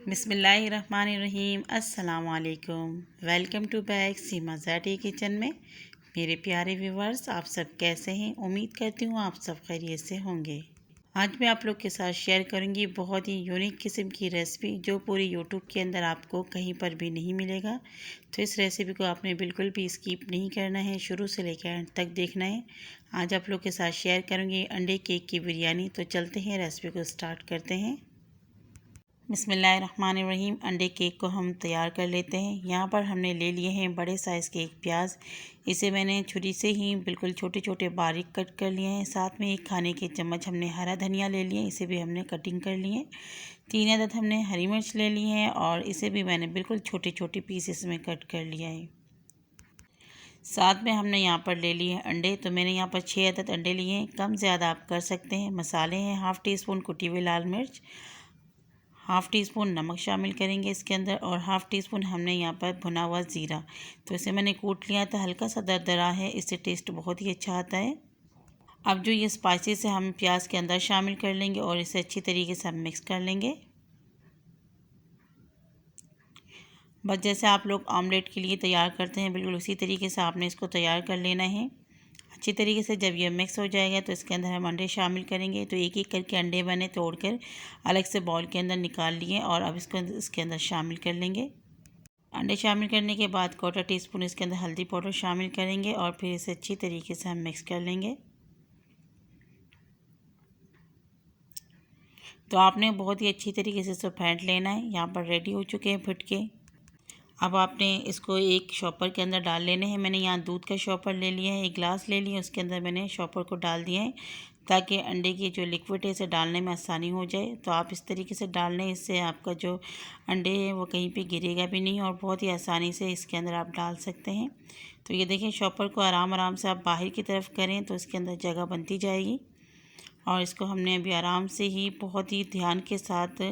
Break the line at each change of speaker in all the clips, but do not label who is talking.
बिस्मिल्लाहिर्रहमानिर्रहीम। अस्सलाम वालेकुम। Welcome to back Seema Zaidi kitchen में। मेरे प्यारे व्यूवर्स, आप सब कैसे हैं? उम्मीद करती हूँ आप सब खैरियत से होंगे। आज मैं आप लोग के साथ शेयर करूँगी बहुत ही यूनिक किस्म की रेसिपी जो पूरी यूट्यूब के अंदर आपको कहीं पर भी नहीं मिलेगा। तो इस रेसिपी को आपने बिल्कुल भी स्किप नहीं करना है, शुरू से लेकर एंड तक देखना है। आज आप लोग के साथ शेयर करूँगी अंडे केक की बिरयानी। तो चलते हैं, रेसिपी को स्टार्ट करते हैं। बिस्मिल्लाहिर्रहमानिर्रहीम। अंडे केक को हम तैयार कर लेते हैं। यहाँ पर हमने ले लिए हैं बड़े साइज़ के एक प्याज। इसे मैंने छुरी से ही बिल्कुल छोटे छोटे बारीक कट कर लिए हैं। साथ में एक खाने के चम्मच हमने हरा धनिया ले लिए, इसे भी हमने कटिंग कर लिए। 3 अदद हमने हरी मिर्च ले ली हैं और इसे भी मैंने बिल्कुल छोटे छोटे पीसेस में कट कर लिया है। साथ में हमने यहाँ पर ले लिए अंडे। तो मैंने यहाँ पर 6 अदद अंडे लिए हैं, कम ज़्यादा आप कर सकते हैं। मसाले हैं, हाफ़ टी स्पून कुटी हुई लाल मिर्च, हाफ़ टी स्पून नमक शामिल करेंगे इसके अंदर, और हाफ़ टी स्पून हमने यहाँ पर भुना हुआ ज़ीरा। तो इसे मैंने कूट लिया था, हल्का सा दरदरा है, इससे टेस्ट बहुत ही अच्छा आता है। अब जो ये स्पाइसेस है हम प्याज के अंदर शामिल कर लेंगे और इसे अच्छी तरीके से हम मिक्स कर लेंगे। बस जैसे आप लोग ऑमलेट के लिए तैयार करते हैं, बिल्कुल उसी तरीके से आपने इसको तैयार कर लेना है। अच्छी तरीके से जब ये मिक्स हो जाएगा तो इसके अंदर हम अंडे शामिल करेंगे। तो एक एक करके अंडे मैंने तोड़कर अलग से बाउल के अंदर निकाल लिए और अब इसको इसके अंदर शामिल कर लेंगे। अंडे शामिल करने के बाद 1/4 टीस्पून इसके अंदर हल्दी पाउडर शामिल करेंगे और फिर इसे अच्छी तरीके से हम मिक्स कर लेंगे। तो आपने बहुत ही अच्छी तरीके से इसे फेंट लेना है। यहाँ पर रेडी हो चुके हैं फुटके। अब आपने इसको एक शॉपर के अंदर डाल लेने हैं। मैंने यहाँ दूध का शॉपर ले लिया है, एक गिलास ले लिया, उसके अंदर मैंने शॉपर को डाल दिया है ताकि अंडे की जो लिक्विड है इसे डालने में आसानी हो जाए। तो आप इस तरीके से डाल लें, इससे आपका जो अंडे है वो कहीं पे गिरेगा भी नहीं और बहुत ही आसानी से इसके अंदर आप डाल सकते हैं। तो ये देखें, शॉपर को आराम आराम से आप बाहर की तरफ करें तो इसके अंदर जगह बनती जाएगी। और इसको हमने अभी आराम से ही बहुत ही ध्यान के साथ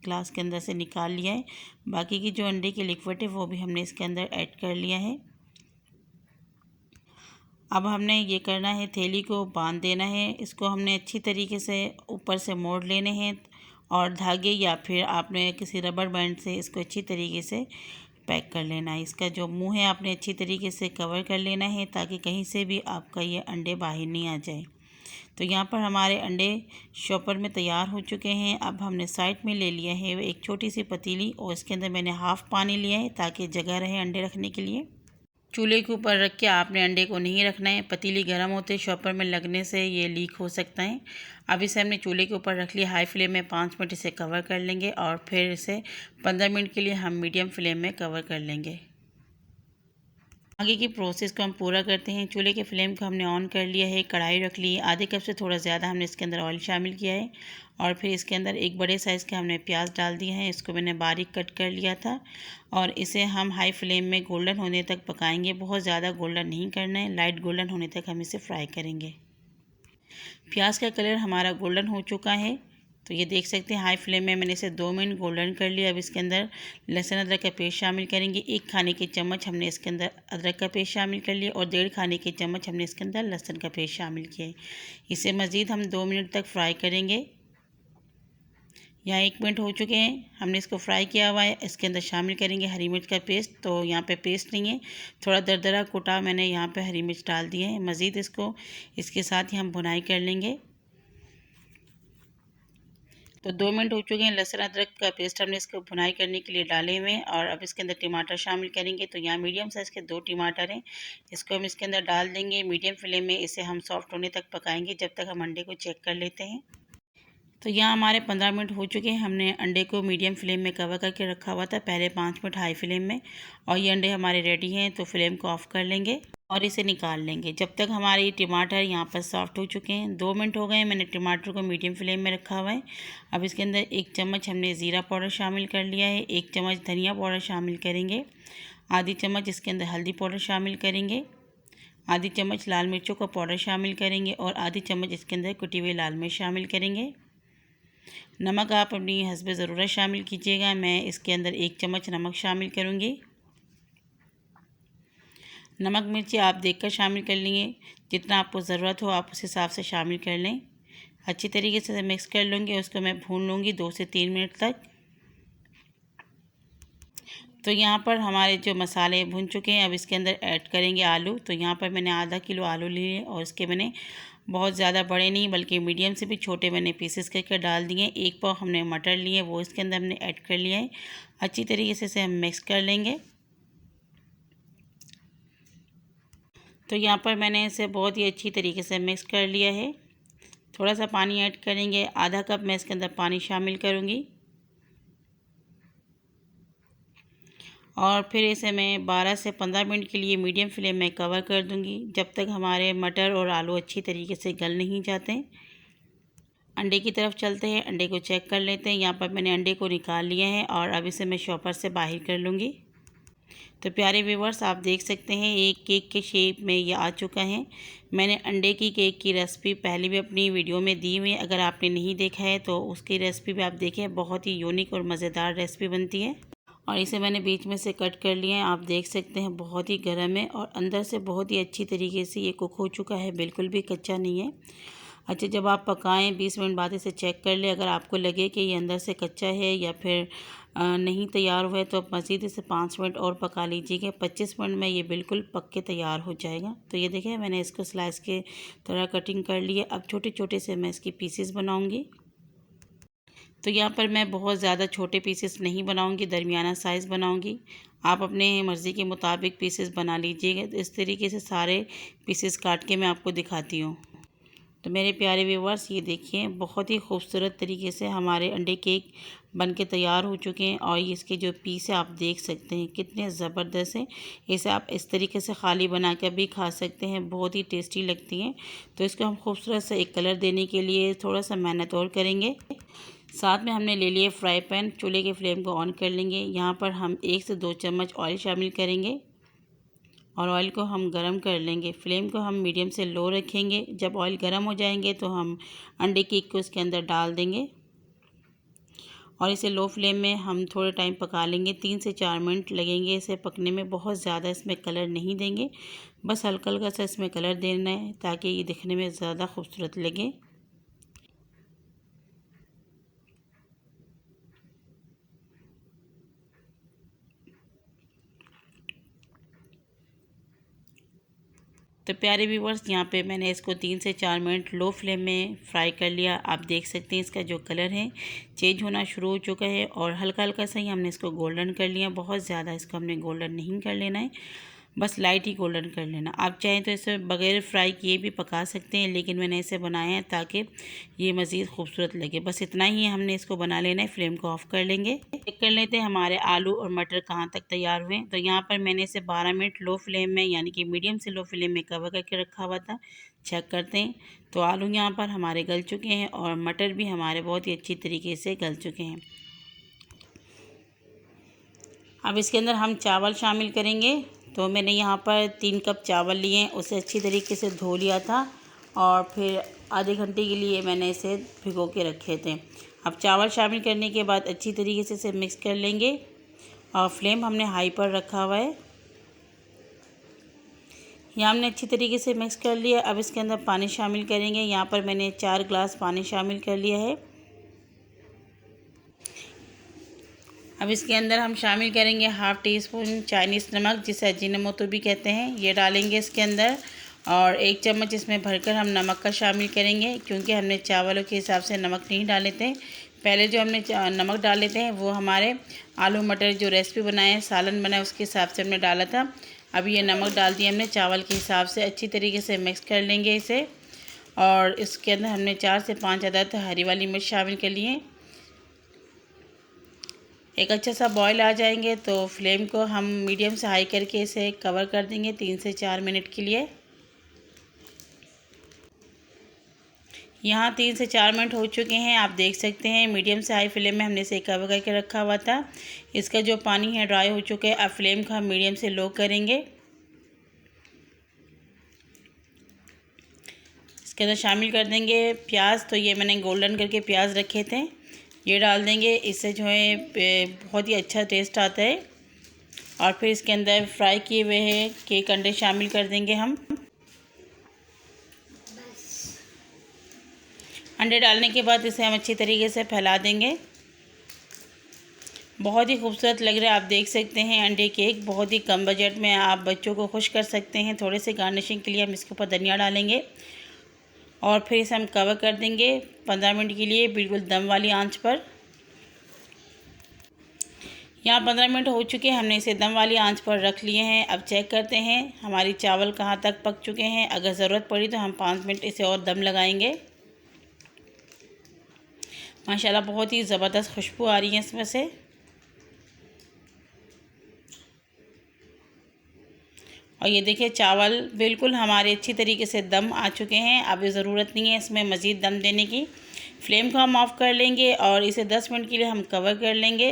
ग्लास के अंदर से निकाल लिया है। बाकी की जो अंडे की लिक्विड है वो भी हमने इसके अंदर ऐड कर लिया है। अब हमने ये करना है, थैली को बांध देना है। इसको हमने अच्छी तरीके से ऊपर से मोड़ लेने हैं और धागे या फिर आपने किसी रबर बैंड से इसको अच्छी तरीके से पैक कर लेना है। इसका जो मुंह है आपने अच्छी तरीके से कवर कर लेना है ताकि कहीं से भी आपका ये अंडे बाहर नहीं आ जाए। तो यहाँ पर हमारे अंडे शॉपर में तैयार हो चुके हैं। अब हमने साइड में ले लिया है एक छोटी सी पतीली और इसके अंदर मैंने हाफ़ पानी लिया है ताकि जगह रहे अंडे रखने के लिए। चूल्हे के ऊपर रख के आपने अंडे को नहीं रखना है, पतीली गर्म होते शॉपर में लगने से ये लीक हो सकता है। अब इसे हमने चूल्हे के ऊपर रख लिया, हाई फ्लेम में 5 मिनट इसे कवर कर लेंगे और फिर इसे 15 मिनट के लिए हम मीडियम फ्लेम में कवर कर लेंगे। आगे की प्रोसेस को हम पूरा करते हैं। चूल्हे के फ्लेम को हमने ऑन कर लिया है, कढ़ाई रख ली, आधे कप से थोड़ा ज़्यादा हमने इसके अंदर ऑयल शामिल किया है और फिर इसके अंदर एक बड़े साइज़ के हमने प्याज डाल दिया है। इसको मैंने बारीक कट कर लिया था और इसे हम हाई फ्लेम में गोल्डन होने तक पकाएंगे। बहुत ज़्यादा गोल्डन नहीं करना है, लाइट गोल्डन होने तक हम इसे फ्राई करेंगे। प्याज का कलर हमारा गोल्डन हो चुका है, तो ये देख सकते हैं। हाई फ्लेम में मैंने इसे 2 मिनट गोल्डन कर लिया। अब इसके अंदर लहसुन अदरक का पेस्ट शामिल करेंगे। 1 खाने के चम्मच हमने इसके अंदर अदरक का पेस्ट शामिल कर लिया और 1.5 खाने के चम्मच हमने इसके अंदर लहसुन का पेस्ट शामिल किया है। इसे मज़ीद हम 2 मिनट तक फ्राई करेंगे। यहाँ 1 मिनट हो चुके हैं, हमने इसको फ्राई किया हुआ है। इसके अंदर शामिल करेंगे हरी मिर्च का पेस्ट। तो यहाँ पे पेस्ट नहीं है, थोड़ा दरदरा कुटा मैंने यहाँ पे हरी मिर्च डाल दी है। मज़ीद इसको इसके साथ ही हम भुनाई कर लेंगे। तो 2 मिनट हो चुके हैं। लहसुन अदरक का पेस्ट हमने इसको भुनाई करने के लिए डाले हुए हैं और अब इसके अंदर टमाटर शामिल करेंगे। तो यहाँ मीडियम साइज़ के 2 टमाटर हैं, इसको हम इसके अंदर डाल देंगे। मीडियम फ्लेम में इसे हम सॉफ्ट होने तक पकाएंगे जब तक हम अंडे को चेक कर लेते हैं। तो यहाँ हमारे 15 मिनट हो चुके हैं। हमने अंडे को मीडियम फ्लेम में कवर करके रखा हुआ था, पहले 5 मिनट हाई फ्लेम में, और ये अंडे हमारे रेडी हैं। तो फ्लेम को ऑफ़ कर लेंगे और इसे निकाल लेंगे जब तक हमारे टमाटर यहाँ पर सॉफ्ट हो चुके हैं। 2 मिनट हो गए हैं, मैंने टमाटर को मीडियम फ्लेम में रखा हुआ है। अब इसके अंदर 1 चम्मच हमने ज़ीरा पाउडर शामिल कर लिया है, 1 चम्मच धनिया पाउडर शामिल करेंगे, आधी चम्मच इसके अंदर हल्दी पाउडर शामिल करेंगे, आधी चम्मच लाल मिर्चों का पाउडर शामिल करेंगे और आधी चम्मच इसके अंदर कुटी हुई लाल मिर्च शामिल करेंगे। नमक आप अपनी हस्बे ज़रूरत शामिल कीजिएगा। मैं इसके अंदर 1 चम्मच नमक शामिल करूँगी। नमक मिर्ची आप देखकर शामिल कर लेंगे, जितना आपको ज़रूरत हो आप उस हिसाब से शामिल कर लें। अच्छी तरीके से मिक्स कर लूँगी, उसको मैं भून लूँगी 2 से 3 मिनट तक। तो यहाँ पर हमारे जो मसाले भुन चुके हैं, अब इसके अंदर ऐड करेंगे आलू। तो यहाँ पर मैंने आधा किलो आलू लिए और इसके मैंने बहुत ज़्यादा बड़े नहीं बल्कि मीडियम से भी छोटे मैंने पीसेस करके डाल दिए। 1 पाव हमने मटर लिए, वो इसके अंदर हमने ऐड कर लिया है। अच्छी तरीके से इसे हम मिक्स कर लेंगे। तो यहाँ पर मैंने इसे बहुत ही अच्छी तरीके से मिक्स कर लिया है। थोड़ा सा पानी ऐड करेंगे, आधा कप मैं इसके अंदर पानी शामिल करूँगी और फिर इसे मैं 12 से 15 मिनट के लिए मीडियम फ्लेम में कवर कर दूँगी, जब तक हमारे मटर और आलू अच्छी तरीके से गल नहीं जाते। अंडे की तरफ चलते हैं, अंडे को चेक कर लेते हैं। यहाँ पर मैंने अंडे को निकाल लिया है और अब इसे मैं शॉपर से बाहर कर लूँगी। तो प्यारे व्यूवर्स, आप देख सकते हैं एक केक के शेप में ये आ चुका है। मैंने अंडे की केक की रेसिपी पहले भी अपनी वीडियो में दी हुई है, अगर आपने नहीं देखा है तो उसकी रेसिपी भी आप देखें, बहुत ही यूनिक और मज़ेदार रेसिपी बनती है। और इसे मैंने बीच में से कट कर लिया है, आप देख सकते हैं बहुत ही गर्म है और अंदर से बहुत ही अच्छी तरीके से ये कुक हो चुका है, बिल्कुल भी कच्चा नहीं है। अच्छा, जब आप पकाएं 20 मिनट बाद इसे चेक कर लें, अगर आपको लगे कि ये अंदर से कच्चा है या फिर नहीं तैयार हुआ है तो आप मज़ीद इसे 5 मिनट और पका लीजिएगा। 25 मिनट में ये बिल्कुल पक के तैयार हो जाएगा। तो ये देखें, मैंने इसको स्लाइस के तरह कटिंग कर ली है। अब छोटे छोटे से मैं इसकी पीसेस बनाऊँगी। तो यहाँ पर मैं बहुत ज़्यादा छोटे पीसेस नहीं बनाऊँगी, दरमियाना साइज़ बनाऊँगी। आप अपने मर्ज़ी के मुताबिक पीसेस बना लीजिएगा। तो इस तरीके से सारे पीसेस काट के मैं आपको दिखाती हूँ। तो मेरे प्यारे व्यूवर्स, ये देखिए बहुत ही खूबसूरत तरीके से हमारे अंडे केक बन के तैयार हो चुके हैं और इसके जो पीस है आप देख सकते हैं कितने ज़बरदस्त हैं। इसे आप इस तरीके से खाली बना कर भी खा सकते हैं, बहुत ही टेस्टी लगती हैं। तो इसको हम खूबसूरत सा एक कलर देने के लिए थोड़ा सा मेहनत और करेंगे। साथ में हमने ले लिए फ्राई पैन, चूल्हे के फ्लेम को ऑन कर लेंगे। यहाँ पर हम 1 से 2 चम्मच ऑयल शामिल करेंगे और ऑयल को हम गरम कर लेंगे। फ्लेम को हम मीडियम से लो रखेंगे। जब ऑयल गरम हो जाएंगे तो हम अंडे केक को इसके अंदर डाल देंगे और इसे लो फ्लेम में हम थोड़े टाइम पका लेंगे। 3 से 4 मिनट लगेंगे इसे पकने में। बहुत ज़्यादा इसमें कलर नहीं देंगे, बस हल्का हल्का सा इसमें कलर देना है ताकि ये दिखने में ज़्यादा खूबसूरत लगे। तो प्यारे व्यूवर्स, यहाँ पे मैंने इसको 3 से 4 मिनट लो फ्लेम में फ्राई कर लिया। आप देख सकते हैं इसका जो कलर है चेंज होना शुरू हो चुका है और हल्का हल्का सा ही हमने इसको गोल्डन कर लिया। बहुत ज़्यादा इसको हमने गोल्डन नहीं कर लेना है, बस लाइट ही गोल्डन कर लेना। आप चाहें तो इसे बगैर फ्राई किए भी पका सकते हैं, लेकिन मैंने इसे बनाया है ताकि ये मज़ीद खूबसूरत लगे। बस इतना ही हमने इसको बना लेना है। फ्लेम को ऑफ़ कर लेंगे। चेक कर लेते हैं हमारे आलू और मटर कहाँ तक तैयार हुए। तो यहाँ पर मैंने इसे 12 मिनट लो फ्लेम में यानी कि मीडियम से लो फ्लेम में कवर करके रखा हुआ था। चेक करते हैं तो आलू यहाँ पर हमारे गल चुके हैं और मटर भी हमारे बहुत ही अच्छी तरीके से गल चुके हैं। अब इसके अंदर हम चावल शामिल करेंगे। तो मैंने यहाँ पर 3 कप चावल लिए हैं, उसे अच्छी तरीके से धो लिया था और फिर आधे घंटे के लिए मैंने इसे भिगो के रखे थे। अब चावल शामिल करने के बाद अच्छी तरीके से इसे मिक्स कर लेंगे और फ्लेम हमने हाई पर रखा हुआ है। यहाँ हमने अच्छी तरीके से मिक्स कर लिया। अब इसके अंदर पानी शामिल करेंगे। यहाँ पर मैंने 4 ग्लास पानी शामिल कर लिया है। अब इसके अंदर हम शामिल करेंगे हाफ़ टी स्पून चाइनीज़ नमक, जिसे अजीनोमोटो भी कहते हैं, ये डालेंगे इसके अंदर। और 1 चम्मच इसमें भरकर हम नमक का शामिल करेंगे, क्योंकि हमने चावलों के हिसाब से नमक नहीं डाले थे। पहले जो हमने नमक डाले थे वो हमारे आलू मटर जो रेसिपी बनाए सालन बनाए उसके हिसाब से हमने डाला था। अब ये नमक डाल दिया हमने चावल के हिसाब से। अच्छी तरीके से मिक्स कर लेंगे इसे और इसके अंदर हमने 4 से 5 अदद हरी वाली मिर्च शामिल कर लिए। एक अच्छा सा बॉईल आ जाएंगे तो फ्लेम को हम मीडियम से हाई करके इसे कवर कर देंगे 3 से 4 मिनट के लिए। यहाँ 3 से 4 मिनट हो चुके हैं। आप देख सकते हैं मीडियम से हाई फ्लेम में हमने इसे कवर करके रखा हुआ था। इसका जो पानी है ड्राई हो चुका है। अब फ्लेम को हम मीडियम से लो करेंगे। इसके अंदर शामिल कर देंगे प्याज। तो ये मैंने गोल्डन करके प्याज रखे थे, ये डाल देंगे। इससे जो है बहुत ही अच्छा टेस्ट आता है। और फिर इसके अंदर फ्राई किए हुए हैं केक अंडे शामिल कर देंगे हम। अंडे डालने के बाद इसे हम अच्छी तरीके से फैला देंगे। बहुत ही खूबसूरत लग रहा है। आप देख सकते हैं अंडे केक बहुत ही कम बजट में आप बच्चों को खुश कर सकते हैं। थोड़े से गार्निशिंग के लिए हम इसके ऊपर धनिया डालेंगे और फिर इसे हम कवर कर देंगे 15 मिनट के लिए बिल्कुल दम वाली आंच पर। यहाँ 15 मिनट हो चुके हैं, हमने इसे दम वाली आंच पर रख लिए हैं। अब चेक करते हैं हमारी चावल कहाँ तक पक चुके हैं। अगर ज़रूरत पड़ी तो हम 5 मिनट इसे और दम लगाएंगे। माशाल्लाह बहुत ही ज़बरदस्त खुशबू आ रही है इसमें से। और ये देखिए चावल बिल्कुल हमारे अच्छी तरीके से दम आ चुके हैं। अब ज़रूरत नहीं है इसमें मज़ीद दम देने की। फ्लेम को हम ऑफ़ कर लेंगे और इसे 10 मिनट के लिए हम कवर कर लेंगे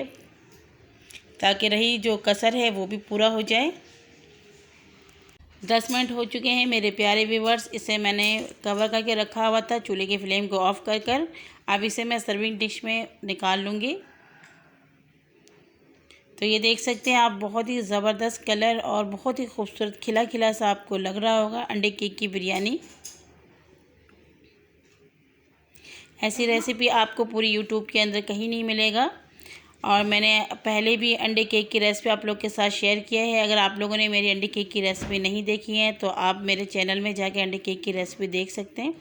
ताकि रही जो कसर है वो भी पूरा हो जाए। 10 मिनट हो चुके हैं मेरे प्यारे व्यूवर्स। इसे मैंने कवर करके रखा हुआ था चूल्हे की फ्लेम को ऑफ़ कर कर। अब इसे मैं सर्विंग डिश में निकाल लूँगी। तो ये देख सकते हैं आप बहुत ही ज़बरदस्त कलर और बहुत ही खूबसूरत खिला खिला सा आपको लग रहा होगा अंडे केक की बिरयानी। ऐसी रेसिपी आपको पूरी यूट्यूब के अंदर कहीं नहीं मिलेगा। और मैंने पहले भी अंडे केक की रेसिपी आप लोग के साथ शेयर किया है। अगर आप लोगों ने मेरी अंडे केक की रेसिपी नहीं देखी है तो आप मेरे चैनल में जाके अंडे केक की रेसिपी देख सकते हैं।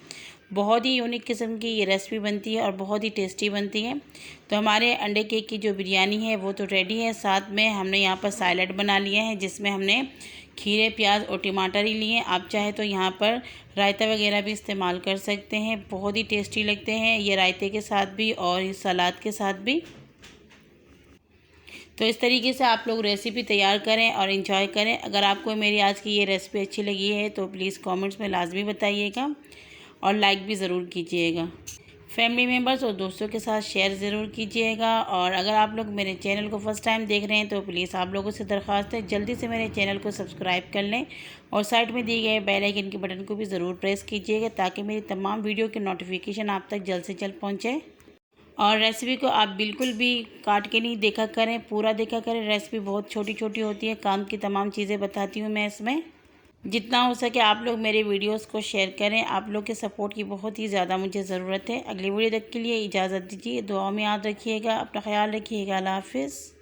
बहुत ही यूनिक किस्म की ये रेसिपी बनती है और बहुत ही टेस्टी बनती है। तो हमारे अंडे केक की जो बिरयानी है वो तो रेडी है। साथ में हमने यहाँ पर सैलड बना लिया है जिसमें हमने खीरे, प्याज और टमाटर ही लिए। आप चाहे तो यहाँ पर रायता वगैरह भी इस्तेमाल कर सकते हैं। बहुत ही टेस्टी लगते हैं ये रायते के साथ भी और सलाद के साथ भी। तो इस तरीके से आप लोग रेसिपी तैयार करें और इन्जॉय करें। अगर आपको मेरी आज की ये रेसिपी अच्छी लगी है तो प्लीज़ कमेंट्स में लाजमी बताइएगा और लाइक भी ज़रूर कीजिएगा। फैमिली मेम्बर्स और दोस्तों के साथ शेयर ज़रूर कीजिएगा। और अगर आप लोग मेरे चैनल को फ़र्स्ट टाइम देख रहे हैं तो प्लीज़ आप लोगों से दरख्वास्त है जल्दी से मेरे चैनल को सब्सक्राइब कर लें और साइड में दिए गए बेल आइकन के बटन को भी ज़रूर प्रेस कीजिएगा ताकि मेरी तमाम वीडियो की नोटिफिकेशन आप तक जल्द से जल्द पहुँचे। और रेसिपी को आप बिल्कुल भी काट के नहीं देखा करें, पूरा देखा करें। रेसिपी बहुत छोटी छोटी होती है, काम की तमाम चीज़ें बताती हूँ मैं इसमें। जितना हो सके आप लोग मेरे वीडियोस को शेयर करें। आप लोग के सपोर्ट की बहुत ही ज़्यादा मुझे ज़रूरत है। अगली वीडियो तक के लिए इजाज़त दीजिए। दुआ में याद रखिएगा, अपना ख्याल रखिएगा। अल्लाह हाफ़िज़।